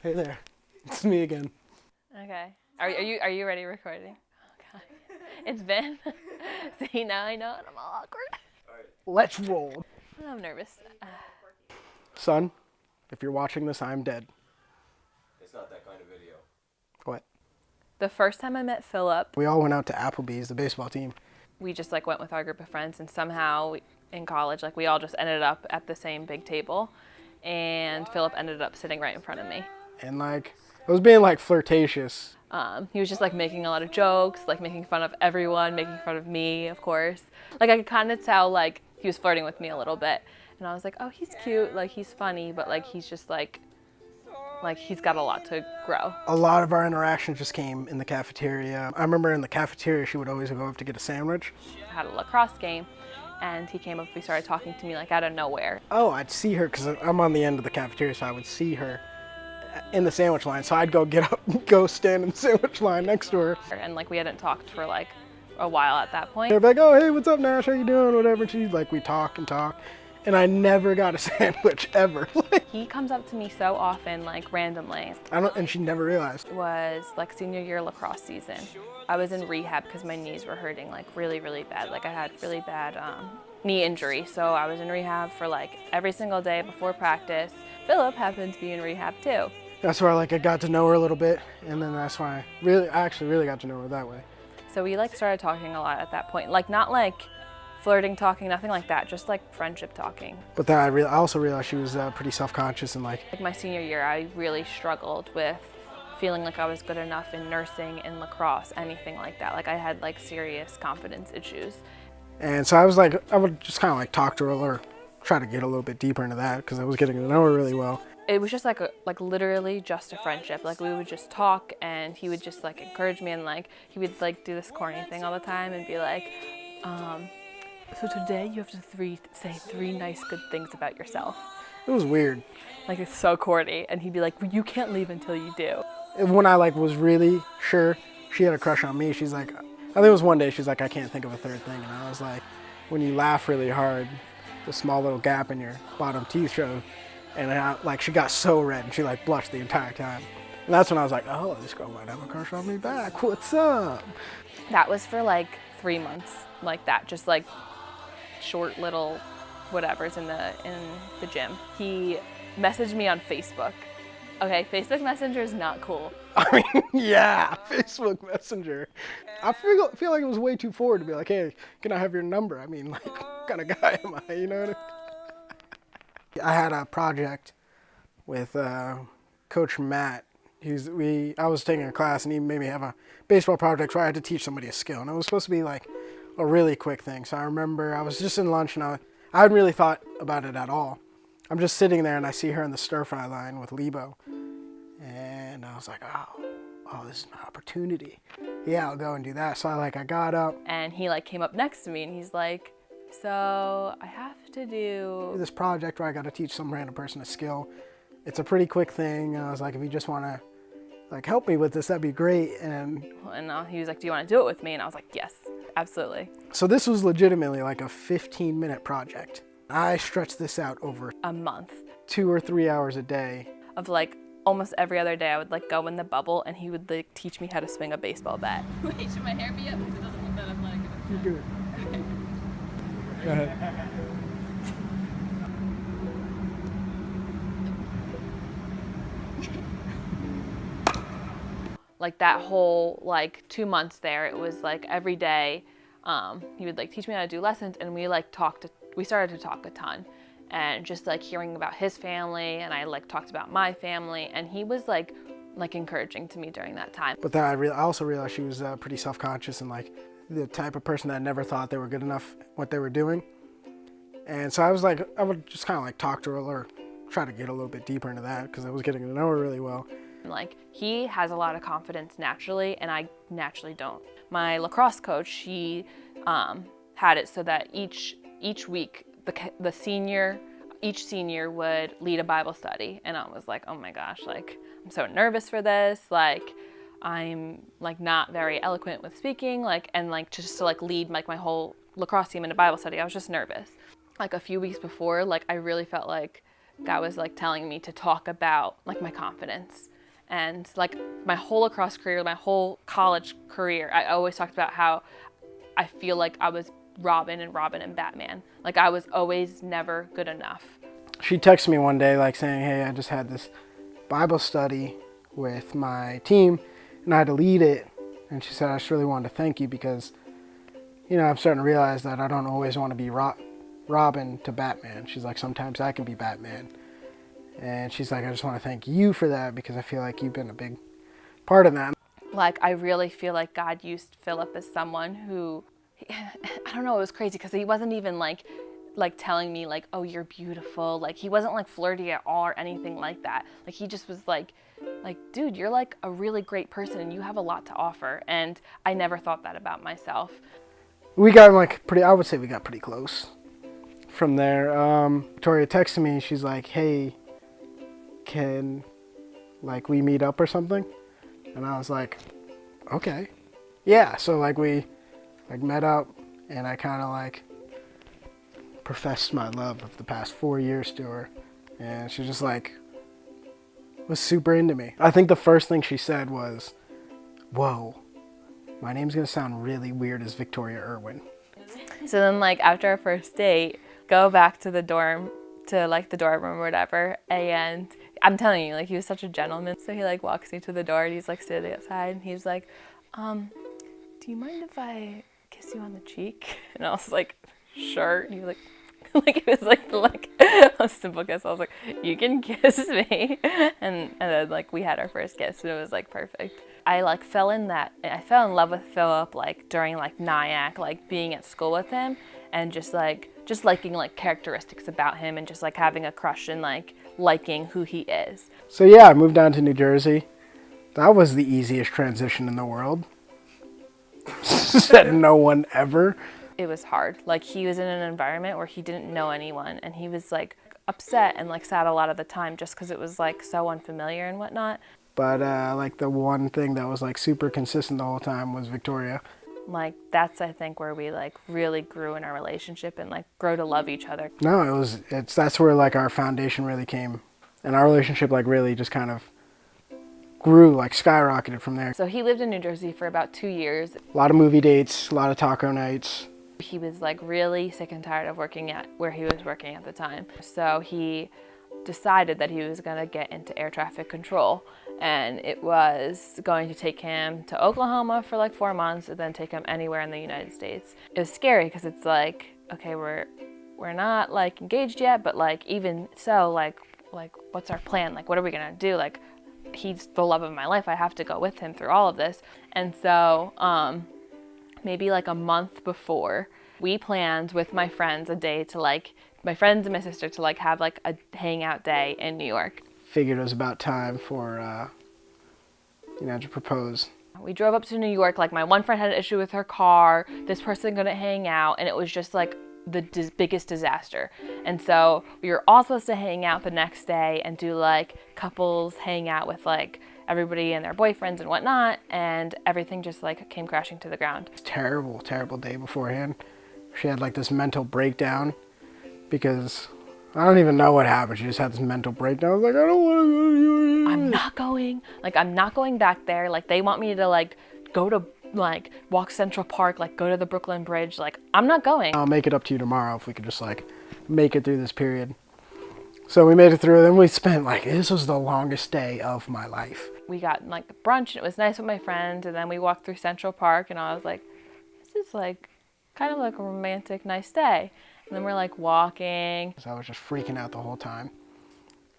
Hey there, it's me again. Okay. Are you ready recording? Oh god. It's been. See, now I know and I'm all awkward. Let's roll. I'm nervous. Son, if you're watching this, I'm dead. It's not that kind of video. What? The first time I met Phillip, We all went out to Applebee's, the baseball team. we just like went with our group of friends, and somehow in college, like we all just ended up at the same big table, and Phillip ended up sitting right in front of me. And like, I was being like flirtatious. He was just like making a lot of jokes, like making fun of everyone, making fun of me, of course. Like I could kind of tell like he was flirting with me a little bit, and I was like, oh, he's cute, like he's funny, but like he's just like he's got a lot to grow. A lot of our interactions just came in the cafeteria. I remember in the cafeteria, she would always go up to get a sandwich. I had a lacrosse game, and he came up, we started talking to me like out of nowhere. Oh, I'd see her because I'm on the end of the cafeteria, so I would see her in the sandwich line. So I'd go get up, go stand in the sandwich line next to her. And like we hadn't talked for like a while at that point. They're like, oh, hey, what's up, Nash? How you doing? Whatever. And she's like, we talk and talk. And I never got a sandwich ever. He comes up to me so often, like randomly. And she never realized. It was like senior year lacrosse season. I was in rehab because my knees were hurting like really, really bad. Like I had really bad knee injury. So I was in rehab for like every single day before practice. Phillip happened to be in rehab too. That's where like I got to know her a little bit. And then that's why I actually really got to know her that way. So we like started talking a lot at that point. Like not like flirting talking, nothing like that, just like friendship talking. But then I also realized she was pretty self-conscious and like my senior year, I really struggled with feeling like I was good enough in nursing, in lacrosse, anything like that. Like I had like serious confidence issues. And so I was like, I would just kind of like talk to her or try to get a little bit deeper into that because I was getting to know her really well. It was just like literally just a friendship. Like we would just talk, and he would just like encourage me, and like he would like do this corny thing all the time and be like, so today you have to say three nice good things about yourself. It was weird. Like it's so corny, and he'd be like, well, you can't leave until you do. When I like was really sure she had a crush on me, she's like, I think it was one day, she's like, I can't think of a third thing. And I was like, when you laugh really hard, the small little gap in your bottom teeth showed. And like she got so red and she like blushed the entire time. And that's when I was like, oh, this girl might have a crush on me back. What's up? That was for like 3 months, like that, just like short little whatevers in the gym. He messaged me on Facebook. Okay, Facebook Messenger is not cool. I mean, yeah, Facebook Messenger. I feel like it was way too forward to be like, hey, can I have your number? I mean, like, what kind of guy am I, you know what I mean? I had a project with Coach Matt. I was taking a class and he made me have a baseball project where I had to teach somebody a skill. And it was supposed to be like a really quick thing. So I remember I was just in lunch and I hadn't really thought about it at all. I'm just sitting there and I see her in the stir fry line with Lebo. And I was like, oh, this is an opportunity. Yeah, I'll go and do that. So I got up. And he like came up next to me and he's like, so I have to do this project where I got to teach some random person a skill. It's a pretty quick thing. I was like, if you just want to like help me with this, that'd be great. And he was like, do you want to do it with me? And I was like, yes, absolutely. So this was legitimately like a 15-minute project. I stretched this out over a month, 2 or 3 hours a day. Of like almost every other day I would like go in the bubble and he would like teach me how to swing a baseball bat. Wait, should my hair be up? Because it doesn't look that athletic. You're good. Okay. Go ahead. Like that whole like 2 months there, it was like every day he would like teach me how to do lessons, and we started to talk a ton, and just like hearing about his family, and I like talked about my family, and he was like encouraging to me during that time. But then I also realized she was pretty self-conscious and like the type of person that never thought they were good enough what they were doing. And so I was like, I would just kind of like talk to her or try to get a little bit deeper into that because I was getting to know her really well. Like he has a lot of confidence naturally, and I naturally don't. My lacrosse coach, he had it so that each week each senior would lead a Bible study, and I was like, oh my gosh, like I'm so nervous for this, like I'm like not very eloquent with speaking, like, and like just to like lead like my whole lacrosse team in a Bible study, I was just nervous. Like a few weeks before, like I really felt like God was like telling me to talk about like my confidence. And like my whole lacrosse career, my whole college career, I always talked about how I feel like I was Robin and Batman. Like I was always never good enough. She texted me one day like saying, hey, I just had this Bible study with my team and I had to lead it. And she said, I just really wanted to thank you because, you know, I'm starting to realize that I don't always want to be Robin to Batman. She's like, sometimes I can be Batman. And she's like, I just want to thank you for that because I feel like you've been a big part of that. Like, I really feel like God used Phillip as someone who, I don't know, it was crazy because he wasn't even like telling me like, oh, you're beautiful. Like, he wasn't like flirty at all or anything like that. Like, he just was like, dude, you're like a really great person and you have a lot to offer. And I never thought that about myself. We got I would say we got pretty close. From there, Victoria texted me. She's like, hey, can like we meet up or something? And I was like, okay. Yeah, so like we like met up and I kind of like professed my love of the past 4 years to her. And she just like was super into me. I think the first thing she said was, whoa, my name's gonna sound really weird as Victoria Irwin. So then like after our first date, go back to the dorm, to like the dorm room or whatever, and I'm telling you, like he was such a gentleman. So he like walks me to the door and he's like sitting outside and he's like, do you mind if I kiss you on the cheek? And I was like, sure. And he was like, it was like a simple kiss. I was like, you can kiss me. And then like we had our first kiss and it was like perfect. I fell in love with Phillip like during like NIAC, like being at school with him and just liking like characteristics about him and just like having a crush and like liking who he is. So yeah, I moved down to New Jersey. That was the easiest transition in the world. Said no one ever. It was hard. Like he was in an environment where he didn't know anyone and he was like upset and like sad a lot of the time just because it was like so unfamiliar and whatnot. But like the one thing that was like super consistent the whole time was Victoria. Like that's I think where we like really grew in our relationship and like grow to love each other. No, that's where like our foundation really came, and our relationship like really just kind of grew, like skyrocketed from there. So he lived in New Jersey for about 2 years. A lot of movie dates, a lot of taco nights. He was like really sick and tired of working at where he was working at the time. So he decided that he was going to get into air traffic control, and it was going to take him to Oklahoma for like 4 months and then take him anywhere in the United States. It was scary because it's like, okay, we're not like engaged yet, but like even so, like what's our plan? Like what are we going to do? Like he's the love of my life. I have to go with him through all of this. And so maybe like a month before, we planned with my friends a day to like, my friends and my sister to like have like a hangout day in New York. Figured it was about time for, to propose. We drove up to New York, like my one friend had an issue with her car, this person couldn't hang out, and it was just like the biggest disaster. And so we were all supposed to hang out the next day and do like couples hang out with like everybody and their boyfriends and whatnot, and everything just like came crashing to the ground. Terrible, terrible day beforehand. She had like this mental breakdown because I don't even know what happened. She just had this mental breakdown. I was like, I don't want to go to New York. I'm not going. Like, I'm not going back there. Like, they want me to like go to like walk Central Park, like go to the Brooklyn Bridge. Like, I'm not going. I'll make it up to you tomorrow if we could just like make it through this period. So we made it through. Then we spent like, this was the longest day of my life. We got like brunch and it was nice with my friend. And then we walked through Central Park and I was like, this is like kind of like a romantic, nice day. And then we're like walking. So I was just freaking out the whole time.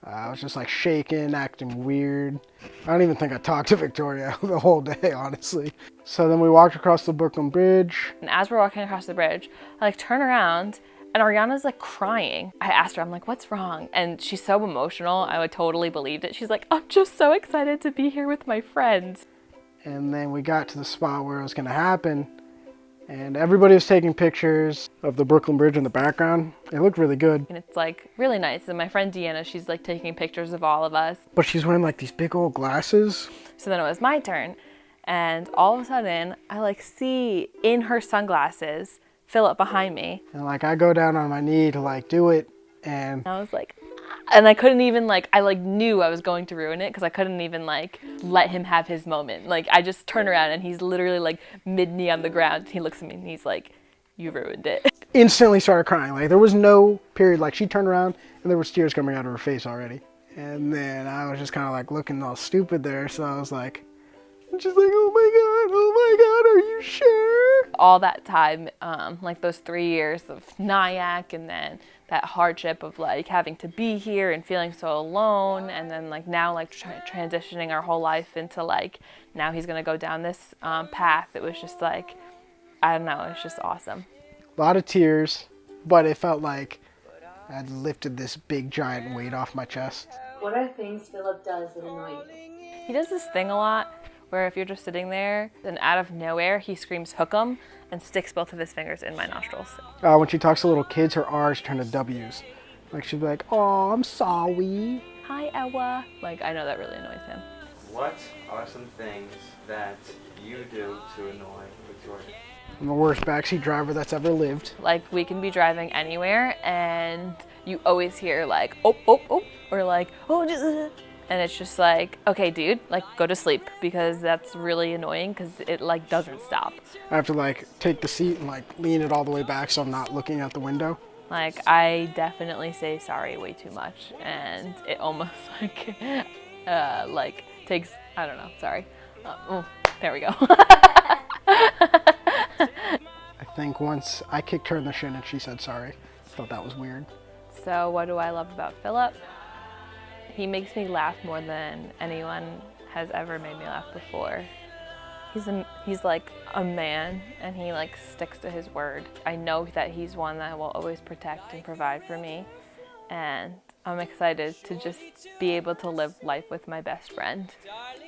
I was just like shaking, acting weird. I don't even think I talked to Victoria the whole day, honestly. So then we walked across the Brooklyn Bridge. And as we're walking across the bridge, I like turn around and Ariana's like crying. I asked her, I'm like, what's wrong? And she's so emotional. I would totally believed it. She's like, I'm just so excited to be here with my friends. And then we got to the spot where it was gonna happen. And everybody was taking pictures of the Brooklyn Bridge in the background. It looked really good. And it's like really nice. And my friend Deanna, she's like taking pictures of all of us. But she's wearing like these big old glasses. So then it was my turn. And all of a sudden, I like see in her sunglasses, Phillip behind me. And like I go down on my knee to like do it. And I was like, ah. And I couldn't even like, I like knew I was going to ruin it because I couldn't even like let him have his moment. Like I just turn around and he's literally like mid-knee on the ground. He looks at me and he's like, you ruined it. Instantly started crying. Like there was no period. Like she turned around and there was tears coming out of her face already. And then I was just kind of like looking all stupid there. So I was like, just like, oh my God, are you sure? All that time, like those 3 years of Nyack and then that hardship of like having to be here and feeling so alone, and then like now like transitioning our whole life into like now he's gonna go down this path. It was just like, I don't know, it was just awesome. A lot of tears, but it felt like I'd lifted this big giant weight off my chest. What are things Phillip does that annoy you? He does this thing a lot where if you're just sitting there, then out of nowhere he screams "hook 'em" and sticks both of his fingers in my nostrils. When she talks to little kids, her R's turn to W's. Like she'd be like, "Oh, I'm sorry." Hi, Ewa. Like I know that really annoys him. What are some things that you do to annoy Victoria? I'm the worst backseat driver that's ever lived. Like we can be driving anywhere and you always hear like, oh, oh, oh, or like, oh, just, and it's just like, okay, dude, like go to sleep because that's really annoying because it like doesn't stop. I have to like take the seat and like lean it all the way back so I'm not looking out the window. Like I definitely say sorry way too much and it almost like takes, I don't know, sorry. There we go. I think once I kicked her in the shin and she said sorry. I thought that was weird. So what do I love about Phillip? He makes me laugh more than anyone has ever made me laugh before. He's like a man and he like sticks to his word. I know that he's one that will always protect and provide for me, and I'm excited to just be able to live life with my best friend.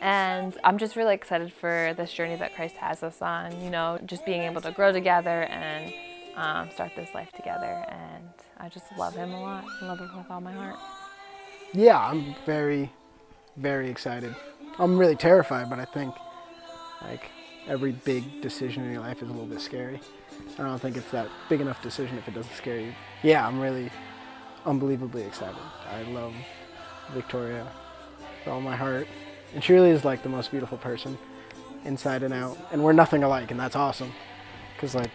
And I'm just really excited for this journey that Christ has us on, you know, just being able to grow together and start this life together. And I just love him a lot. I love him with all my heart. Yeah, I'm very, very excited. I'm really terrified, but I think like every big decision in your life is a little bit scary. I don't think it's that big enough decision if it doesn't scare you. Yeah, I'm really unbelievably excited. I love Victoria with all my heart. And she really is like the most beautiful person inside and out. And we're nothing alike, and that's awesome. Because like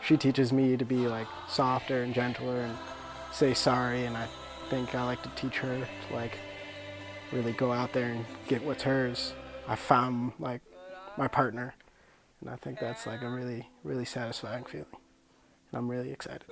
she teaches me to be like softer and gentler and say sorry, and I think I like to teach her to like really go out there and get what's hers. I found like my partner, and I think that's like a really, really satisfying feeling. And I'm really excited.